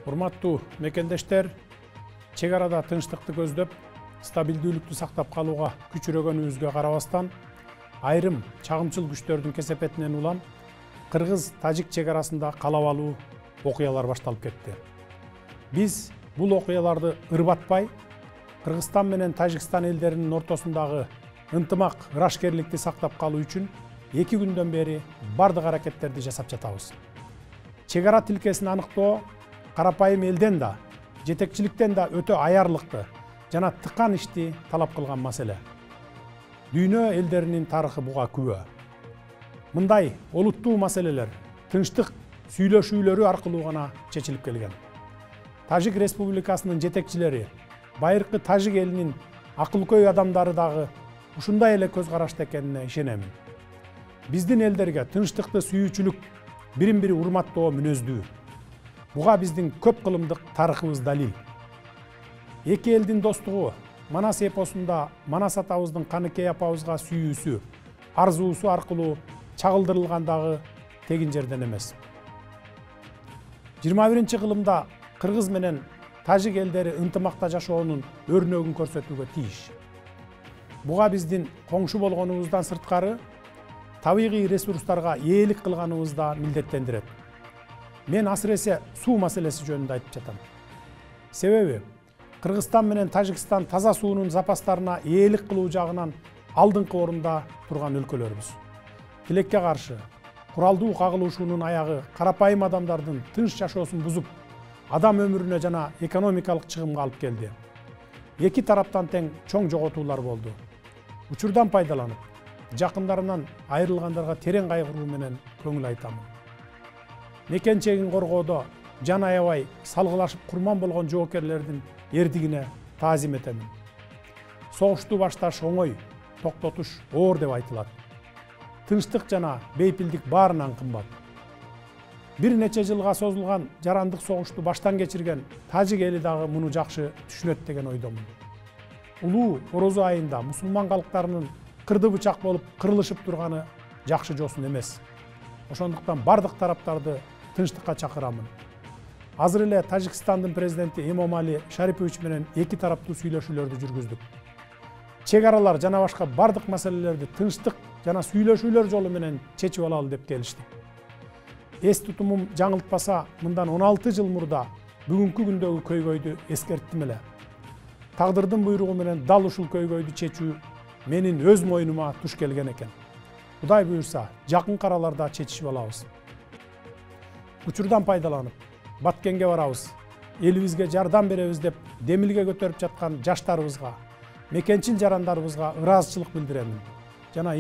Урматтуу мекендештер, чек арада тынчтыкты көздөп, стабилдүүлүктү сактап калууга күчүрөгөнүбүзгө карабастан, айрым чагымчыл күчтөрдүн кесепетинен улам кыргыз-тажик чек арасында калабалуу окуялар башталып кетти. Биз бул окуяларды ырбатпай, Кыргызстан менен Тажикстан элдеринин ортосундагы ынтымак, ырашкерликти сактап калуу үчүн 2 күндөн бери бардык аракеттерди жасап жатабыз. Чек ара тилкесин аныктоо карапайым элден да, жетекчиликтен да өтө аярлыкты жана тыкан ишти талап кылган маселе. Дүйнө элдеринин тарыхы буга күбө. Мындай олуттуу маселелер тынчтык сүйлөшүүлөрү аркылуу гана чечилип келген. Тажик Республикасынын жетекчилери, байыркы тажик элинин акылкөй адамдары дагы ушундай эле көз карашта экенине ишенемин. Биздин элдерге тынчтыкты сүйүүчүлүк, бирин-бири урматтоо мүнөздүү. Буга биздин көп кылымдык тарыхыбыз далил. Эки элдин достугу Манас эпосунда Манас атабыздын Каныкей апабызга сүйүүсү, арзуусу аркылуу чагылдырылгандагы тегин жерден эмес. 21-кылымда Кыргыз менен Тажик элдери ынтымакта жашоонун өрнөгүн көрсөтүүгө тийиш. Буга биздин коңшу болгонубуздан сырткары табигый ресурстарга ээлик кылганыбыз да милдеттендирет. Мен асыресе суу маселеси жөнүндө айтып жатам. Себеби Кыргызстан менен Тажикстан таза суунун запастарына ээлик кылуу жагынан алдыңкы орунда турган өлкөлөрбүз. Тилекке каршы куралдуу кагылышуунун аягы карапайым адамдардын тынч жашоосун бузуп, адам өмүрүнө жана экономикалык чыгымга алып келди. Эки тараптан тең чоң жоготуулар болду. Учурдан пайдаланып, жакындарынан айрылгандарга терең кайгыруу менен көңүл айтамын. Мекенчегин коргоодо жан аябай салгылашып курман болгон жоокерлердин эрдигине таазим этемин. Согушту башташ оңой, токтотуш оор деп айтылат. Тынчтык жана бейпилдик баарынан кымбат. Бир нече жылга созулган жарандык согушту баштан кечирген тажик эли дагы муну жакшы түшүнөт деген ойдомун. Улуу Орозо айында мусулман калктарынын кырды бычак болуп кырылышып турганы жакшы жосун эмес. Ошондуктан бардык тараптарды тынчтыкка чакырамын. Азыр эле Тажикстандын президенти Эмомали Шарипович менен эки тараптуу сүйлөшүүлөрдү жүргүздүк. Чек аралар жана башка бардык маселелерди тынчтык жана сүйлөшүүлөр жолу менен чечип алалы деп келиштик. Эс тутумум жаңылтпаса, мындан 16 жыл мурда бүгүнкү күндөгү көйгөйдү эскерттим эле. Тагдырдын буйругу менен дал ушул көйгөйдү чечүү менин өз мойнума туш келген экен. Кудай буйрса, жакын араларда чечишип алабыз. Учурдан пайдаланып, Баткенге барабыз. Элибизге жардам беребиз деп демилге көтөрүп жаткан жаштарыбызга, мекенчил жарандарыбызга ыраазычылык билдиремин. Жана